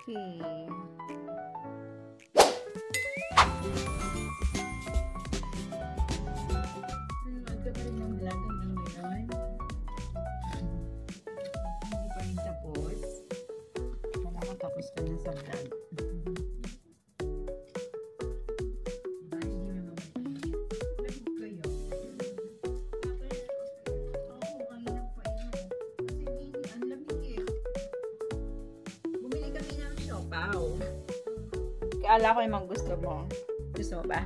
Okay. Nanonood ka pa rin ng vlog hanggang ngayon? Hindi pa rin tapos? Wala kang tapos ka na sa vlog. Diba? Hindi mo naman lamig kayo. Oo, kanina pa yun. Kasi hindi, ang lamig eh. Bumili kami ng siopaw. Kala ko yung gusto mo. Gusto mo ba?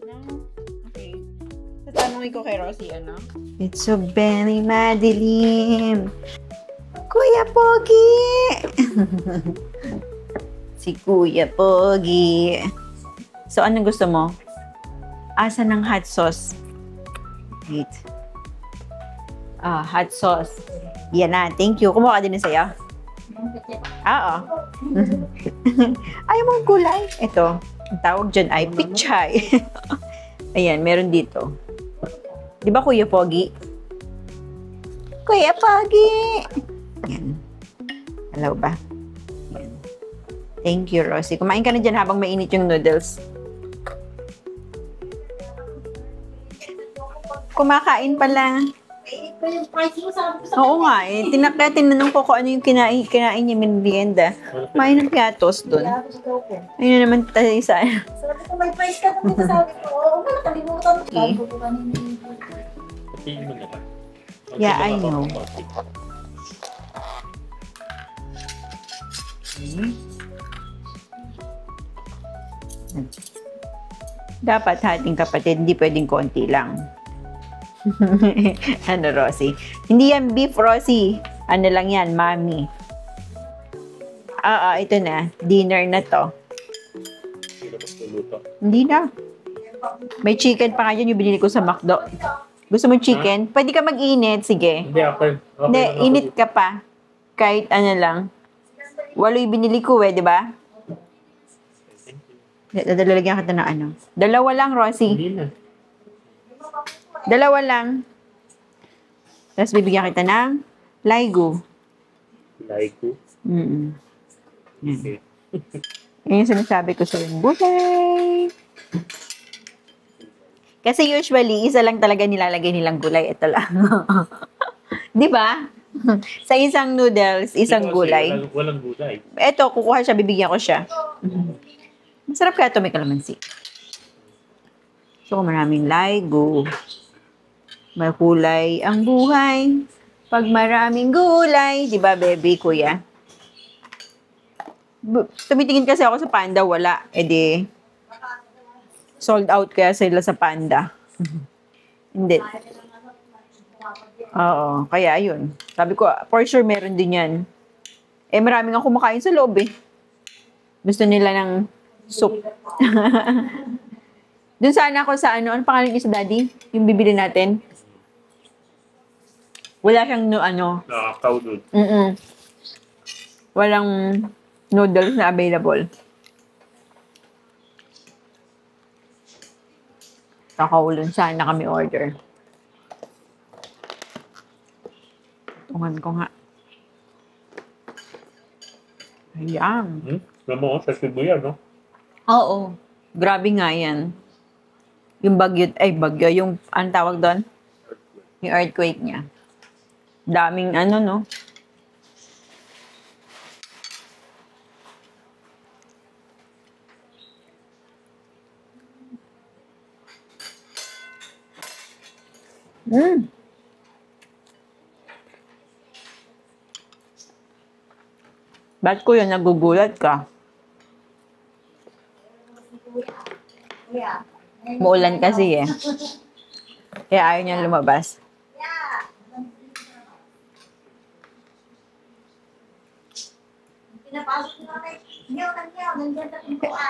No? Okay. Tatanungin ko kay Rosie, ano? It's so very madilim. Kuya Pogi! Si Kuya Pogi. So, anong gusto mo? Asa ng hot sauce? Wait. Hot sauce. Yan na. Thank you. Kumuha ka din na sa'yo? Oo. Ayaw mong gulay. Ito. Ang tawag dyan ay pichay. Ayan, meron dito. Di ba Kuya Pogi? Kuya Pogi! Ayan. Hello ba? Ayan. Thank you, Rosie. Kumain ka na dyan habang mainit yung noodles. Kumakain pala. Oo nga eh. Tinanong ko kung ano yung kinain niya merienda. Kumain ng piatos doon. Ayun na naman tayo isa. Sabi ko, may price ka kung sabi ko. Oo, nakalimutan ko. Okay. Yeah, I know. Dapat hating kapatid, hindi pwedeng konti lang. Ano, Rosie? Hindi yan beef, Rosie. Ano lang yan, mami. Ito na. Dinner na to. Hindi na. May chicken pa nga dyan yung binili ko sa McDo. Gusto mo chicken? Pwede ka mag-init. Sige. Hindi, okay. Hindi, init ka pa. Kahit ano lang. 8 yung binili ko di ba? Dadalagyan kita ng ano. 2 lang, Rosie. Hindi na. 2 lang. Tapos bibigyan kita ng Laigo. Laigo? Yan. Okay. Yan yung sinasabi ko sa yung gulay. Kasi usually, isa lang talaga nilalagay nilang gulay. Ito lang. Di ba? Sa isang noodles, isang gulay. Walang gulay. Ito, kukuha siya, bibigyan ko siya. Masarap kaya ito may kalamansi. So, maraming Laigo. May kulay ang buhay. Pag maraming gulay. Di ba, baby, kuya? Tumitingin kasi ako sa Panda, wala. Di, sold out kaya sila sa Panda. Hindi. Oo, kaya ayun. Sabi ko, for sure meron din yan. Maraming ang kumakain sa loob Gusto nila ng soup. Dun sana ako sa ano pangalan niya sa daddy? Yung bibili natin. Wala siyang Cow doon. Walang noodles na available. Kakaulan sana kami order. Tungan ko nga. Ayan. Alam mo, sa Cebu yan, no? Oo. Grabe nga yan. Yung bagyo, yung, anong tawag doon? Yung earthquake niya. Daming no? Ba't ko yun nagugulat ka? Muulan kasi Kaya ayaw niya lumabas.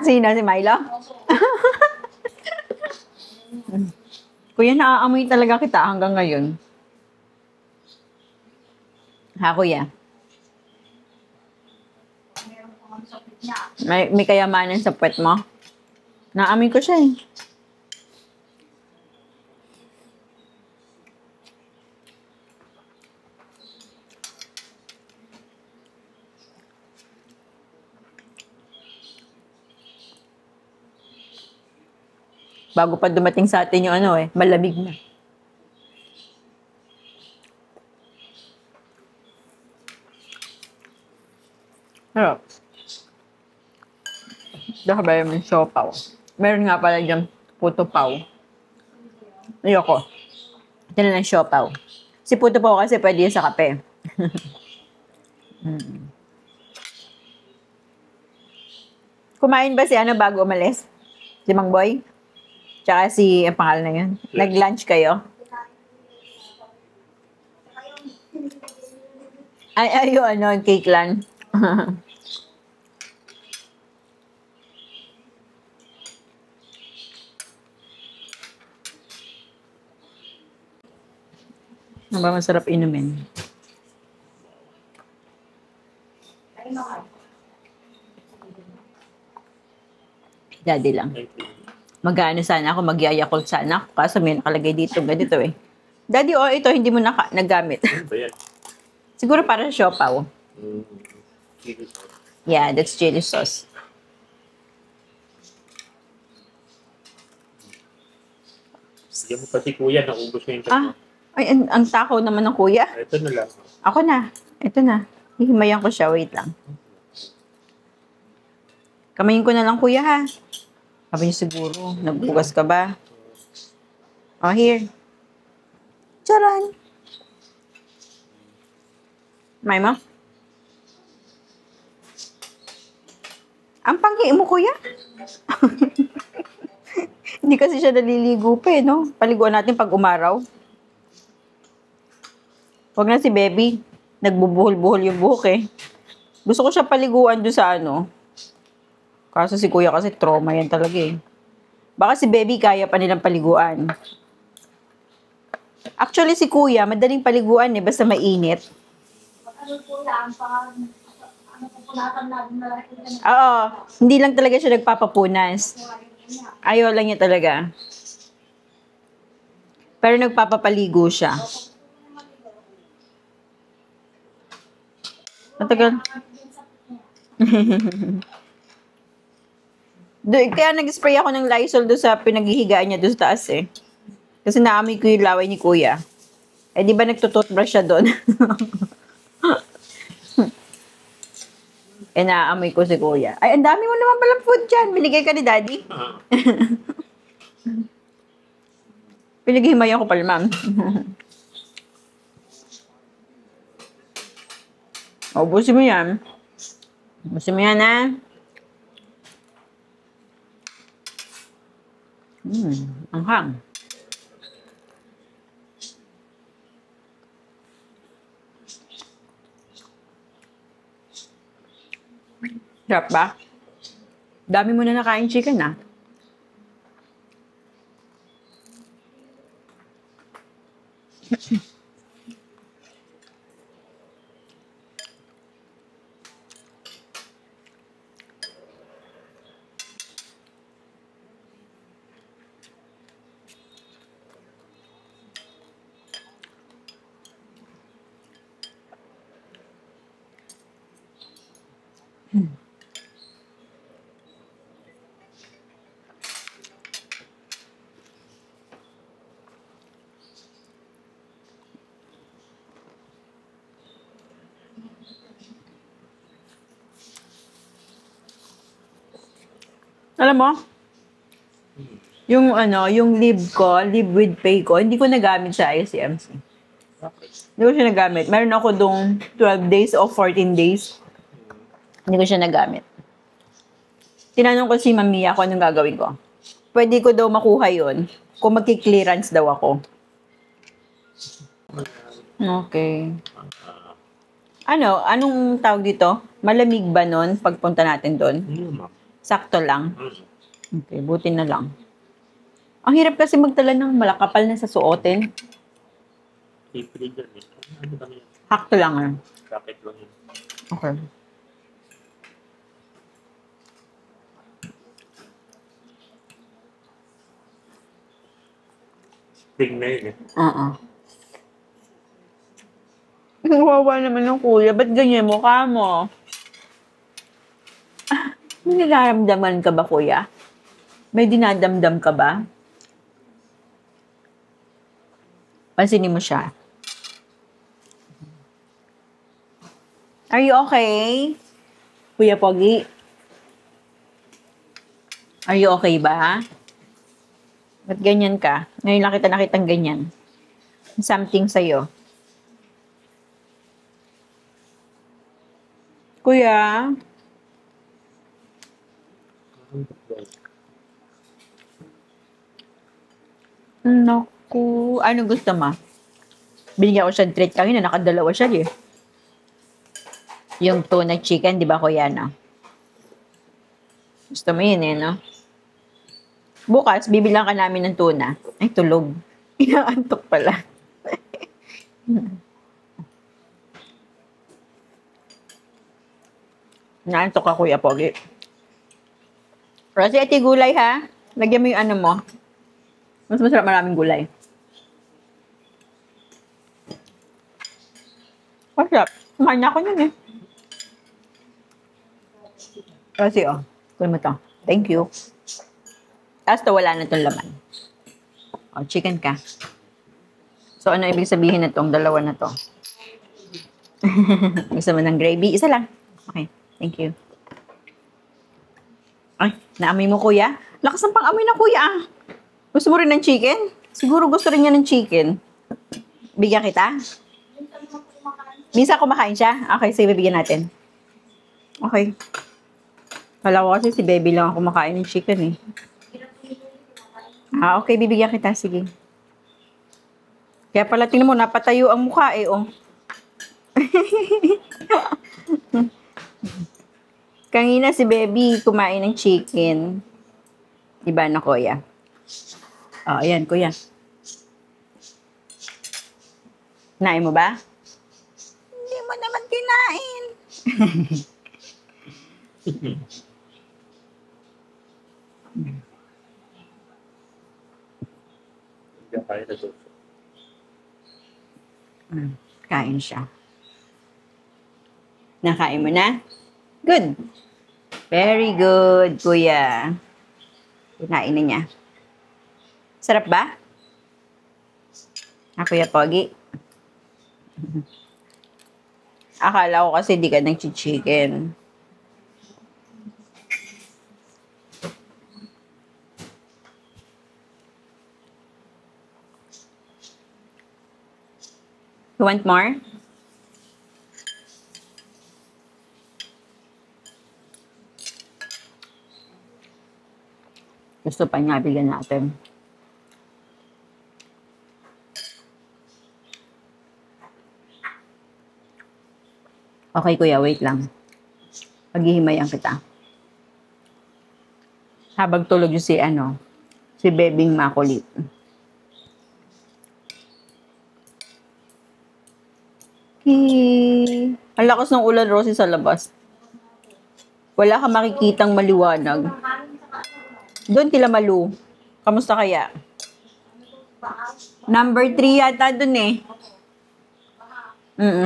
Sino? Si Milo? Kuya, naaamoy talaga kita hanggang ngayon. Ha, kuya? May kayamanan sa puwet mo? Naamoy ko siya Bago pa dumating sa atin yung ano malamig na. Sarap. Dahil yung siopaw. Meron nga pala dyan puto paw. Ayoko. Ito na lang siopaw. Si puto paw kasi pwede yun sa kape. Kumain ba si ano bago umalis? Si Mang Boy? Tsaka si, ang pangalan na yun? Nag-lunch kayo? Ay, yung ano, cake lang. Ano ba masarap inumin? Daddy lang. Mag-ano sana ako, mag-yayakult sana ako. Kaso may nakalagay dito, ganito Daddy, ito, hindi mo nagamit. Ano ba yan? Siguro para sa siopaw. Chili sauce. Yeah, that's chili sauce. Bigyan mo pati kuya, naubos na yung tatlo. Ay, ang takaw naman ng kuya. Ito na lang. Ako na. Ito na. Hihimayan ko siya. Wait lang. Kamayin ko na lang, kuya, ha? Sabi niyo siguro, nagbugas ka ba? Oh, here. Charan! May mo? Ang panghi mo, kuya. Hindi kasi siya naliligo pa, no? Paliguan natin pag umaraw. Huwag na si baby. Nagbubuhol-buhol yung buhok, Gusto ko siya paliguan doon sa ano. Kaso si kuya kasi trauma yan talaga, Baka si baby kaya pa nilang paliguan. Actually, si kuya, madaling paliguan, basta mainit. Ano po lang, ano po punatan natin na lang. Oo, hindi lang talaga siya nagpapapunas. Ayaw lang niya talaga. Pero nagpapapaligo siya. Matagal. Kaya nag-spray ako ng Lysol doon sa pinaghihigaan niya doon sa taas, Kasi naamoy ko yung laway ni kuya. Di ba nagtututbrush siya doon? Naamoy ko si kuya. Ay, ang dami mo naman palang food dyan. Binigay ka ni daddy? Pinaghihimayan ko pala, ma'am. Ubusin mo yan. Ubusin mo yan, ha? Anghang. Sarap ba? Dami mo na nakain chicken, Alam mo, yung leave with pay ko, hindi ko nagamit sa ICMC. Hindi ko siya nagamit. Meron ako dong 12 days o 14 days. Hindi ko siya nagamit. Tinanong ko si Mamiya kung anong gagawin ko. Pwede ko daw makuha yon kung magki-clearance daw ako. Okay. Anong tawag dito? Malamig ba nun pagpunta natin doon? Sakto lang. Okay, buti na lang. Ang hirap kasi magtala ng malakapal na sa suotin. Libre dyan Ano ba yan? Sakto lang. Jacket lang yun. Okay. Ting na yun Wawa naman ng kuya. Ba't ganyan mukha mo? May nararamdaman ka ba, kuya? May dinadamdam ka ba? Pansinin mo siya. Are you okay? Kuya Pogi? Are you okay ba? Ba't ganyan ka? Ngayon lang kita nakitang ganyan. Something sa'yo. Kuya? Naku. Ano gusto mo? Binigyan ko siya ng treat kanina. Nakadalawa siya eh. Yung tuna chicken, di ba kuya, no? Gusto mo yun eh, no? Bukas, bibilang ka namin ng tuna. Ay, tulog. Inaantok pala. Inaantok ka, Kuya Pogi. Rosie, ati gulay, ha? Lagyan mo yung ano mo. Mas masarap maraming gulay. Masarap. Kumain na ako yun, eh. Rosie, oh. Kunin mo to. Thank you. Tapos to, wala na itong laman. O, chicken ka. So, ano ibig sabihin na itong dalawa na to? Gusto mo ng gravy? Isa lang. Okay, thank you. Ay, naamoy mo, kuya? Lakas ng pang-amoy na, kuya, ah. Gusto mo rin ng chicken? Siguro gusto rin niya ng chicken. Bigyan kita? Minsan kumakain siya? Okay, sige, bibigyan natin. Okay. Kala ko kasi si baby lang ako kumakain ng chicken, eh. Ah, okay, bibigyan kita. Sige. Kaya pala, tingnan mo, napatayo ang mukha eh, oh. Kanina si baby kumain ng chicken. Diba na, kuya? Oh, ayan, kuya. Kinain mo ba? Hindi mo naman kinain. Kain siya. Nakain mo na? Good. Very good, kuya. Kinain na niya. Sarap ba? Ah, Kuya Pogi. Akala ko kasi di ka nag-chicken. You want more? Gusto pa niya, bigyan natin. Okay, kuya, wait lang. Paghihimayan kita. Habang tulog yung si Bebing makulit. Ang lakas ng ulan, Rosie, sa labas. Wala kang makikitang maliwanag. Doon kila Malu. Kamusta kaya? Number 3 yata doon eh.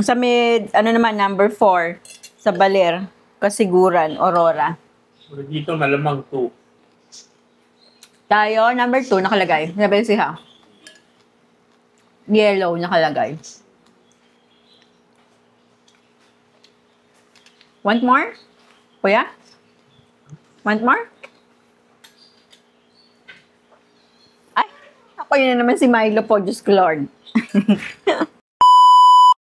Sa mid, number 4. Sa Baler. Kasiguran, Aurora. Dito malamang 2. Tayo, number 2 nakalagay. Sabi siya. Yellow nakalagay. Want more? Kuya? Want more? Ay, ako yun na naman si Milo po, Diyos ko Lord.